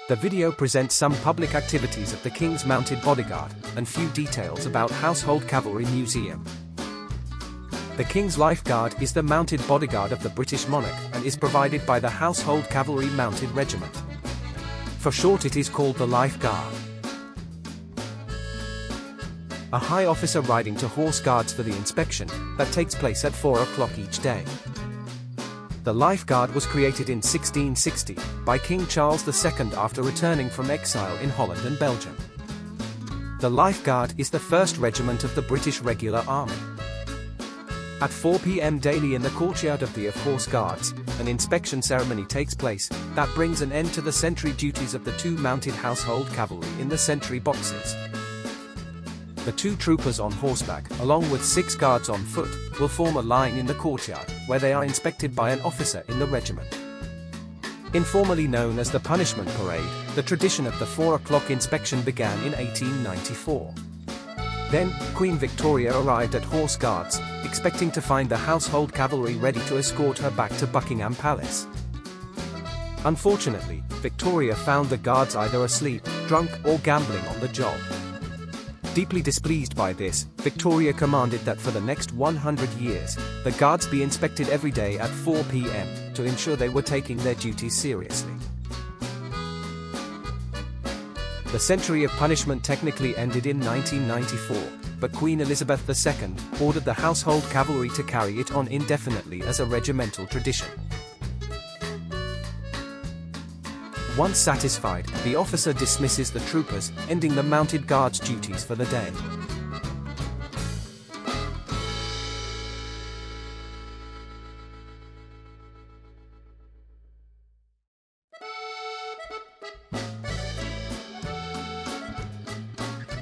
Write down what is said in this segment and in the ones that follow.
The video presents some public activities of the King's Mounted Bodyguard, and few details about Household Cavalry Museum. The King's Life Guard is the mounted bodyguard of the British monarch and is provided by the Household Cavalry Mounted Regiment. For short it is called the Life Guard. A high officer riding to Horse Guards for the inspection, that takes place at 4 o'clock each day. The Life Guard was created in 1660 by King Charles II after returning from exile in Holland and Belgium. The Life Guard is the first regiment of the British Regular Army. At 4 p.m. daily in the courtyard of the Horse Guards, an inspection ceremony takes place that brings an end to the sentry duties of the two mounted household cavalry in the sentry boxes. The two troopers on horseback, along with 6 guards on foot, will form a line in the courtyard, where they are inspected by an officer in the regiment. Informally known as the Punishment Parade, the tradition of the 4 o'clock inspection began in 1894. Then, Queen Victoria arrived at Horse Guards, expecting to find the household cavalry ready to escort her back to Buckingham Palace. Unfortunately, Victoria found the guards either asleep, drunk, or gambling on the job. Deeply displeased by this, Victoria commanded that for the next 100 years, the guards be inspected every day at 4 p.m. to ensure they were taking their duties seriously. The century of punishment technically ended in 1994, but Queen Elizabeth II ordered the household cavalry to carry it on indefinitely as a regimental tradition. Once satisfied, the officer dismisses the troopers, ending the mounted guard's duties for the day.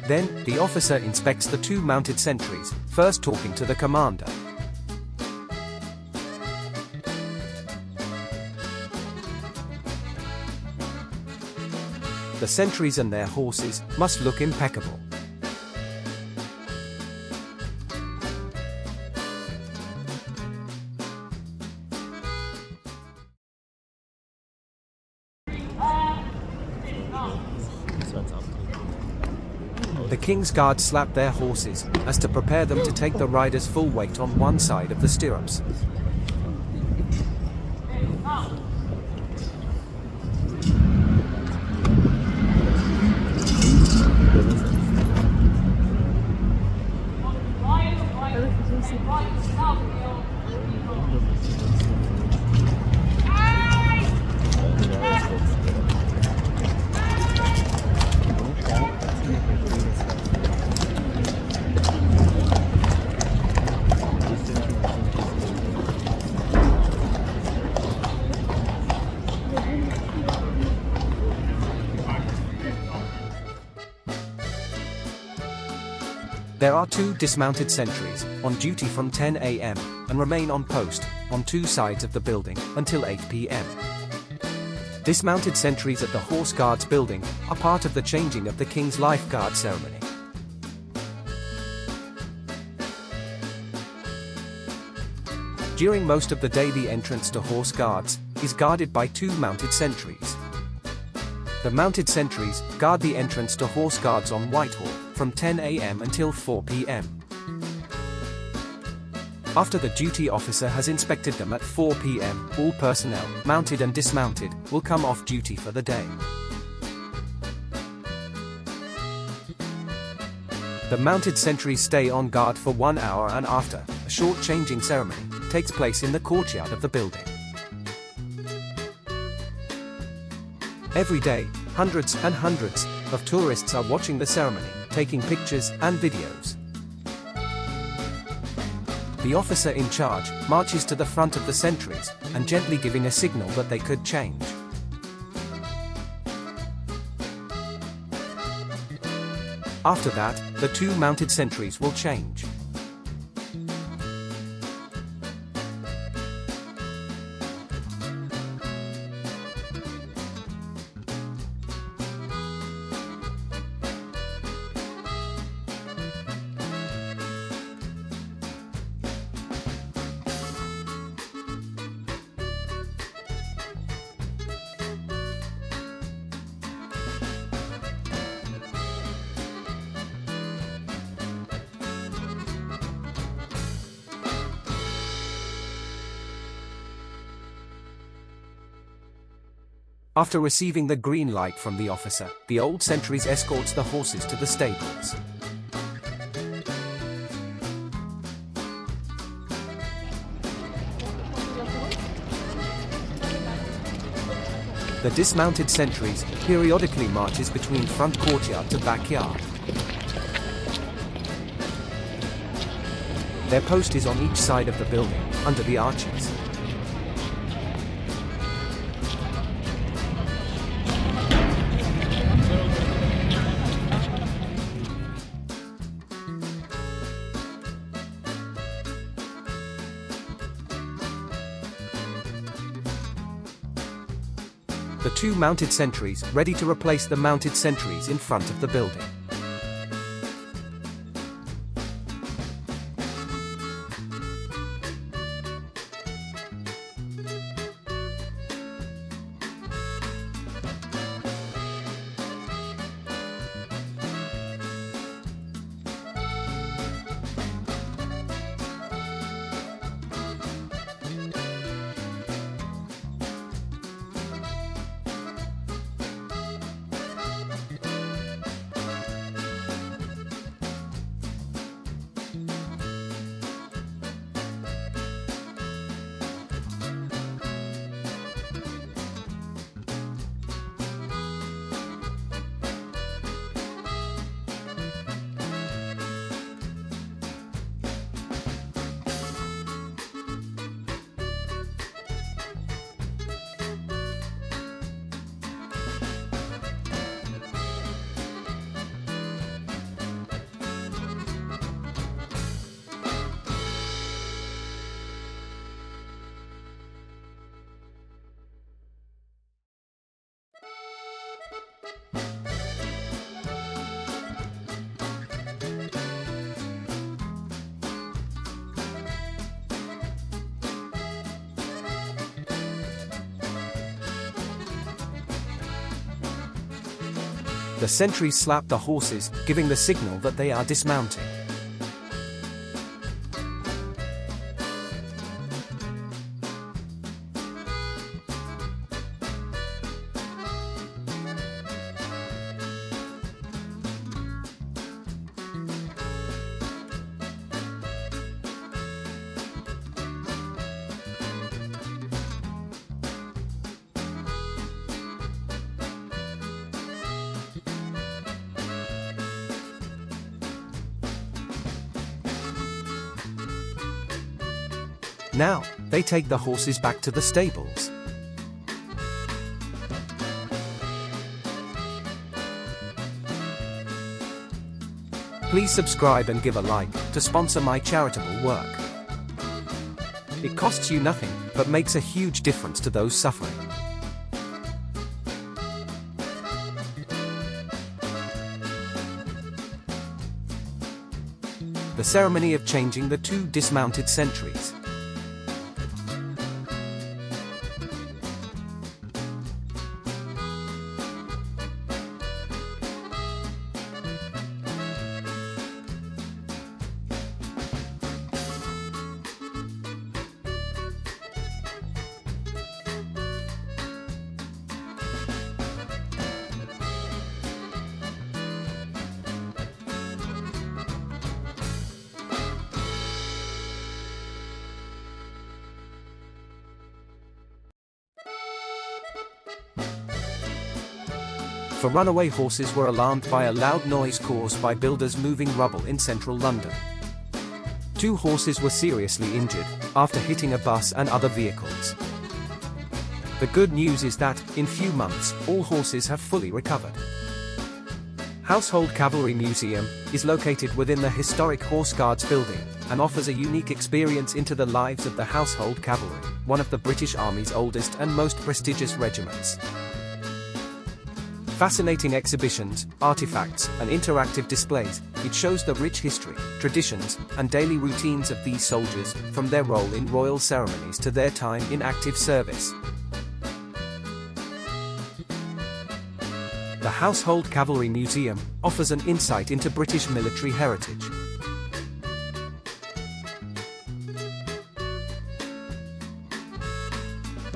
Then, the officer inspects the two mounted sentries, first talking to the commander. The sentries and their horses must look impeccable. The King's Guard slap their horses, as to prepare them to take the rider's full weight on one side of the stirrups. There are 2 dismounted sentries, on duty from 10 a.m., and remain on post, on 2 sides of the building, until 8 p.m. Dismounted sentries at the Horse Guards building are part of the changing of the King's Life Guard ceremony. During most of the day the entrance to Horse Guards is guarded by 2 mounted sentries. The mounted sentries guard the entrance to Horse Guards on Whitehall from 10 a.m. until 4 p.m. After the duty officer has inspected them at 4 p.m., all personnel, mounted and dismounted, will come off duty for the day. The mounted sentries stay on guard for 1 hour, and after, a short changing ceremony takes place in the courtyard of the building. Every day, hundreds and hundreds of tourists are watching the ceremony, taking pictures and videos. The officer in charge marches to the front of the sentries and gently giving a signal that they could change. After that, the 2 mounted sentries will change. After receiving the green light from the officer, the old sentries escorts the horses to the stables. The dismounted sentries periodically marches between front courtyard to backyard. Their post is on each side of the building, under the arches. The two mounted sentries ready to replace the mounted sentries in front of the building. The sentries slap the horses, giving the signal that they are dismounting. Now, they take the horses back to the stables. Please subscribe and give a like to sponsor my charitable work. It costs you nothing, but makes a huge difference to those suffering. The ceremony of changing the two dismounted sentries. The runaway horses were alarmed by a loud noise caused by builders moving rubble in central London. 2 horses were seriously injured after hitting a bus and other vehicles. The good news is that, in few months, all horses have fully recovered. Household Cavalry Museum is located within the historic Horse Guards building and offers a unique experience into the lives of the Household Cavalry, one of the British Army's oldest and most prestigious regiments. Fascinating exhibitions, artifacts, and interactive displays, it shows the rich history, traditions, and daily routines of these soldiers, from their role in royal ceremonies to their time in active service. The Household Cavalry Museum offers an insight into British military heritage.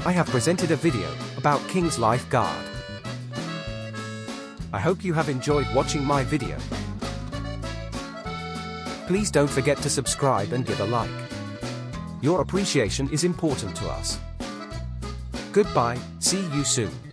I have presented a video about King's Life Guard. I hope you have enjoyed watching my video. Please don't forget to subscribe and give a like. Your appreciation is important to us. Goodbye, see you soon.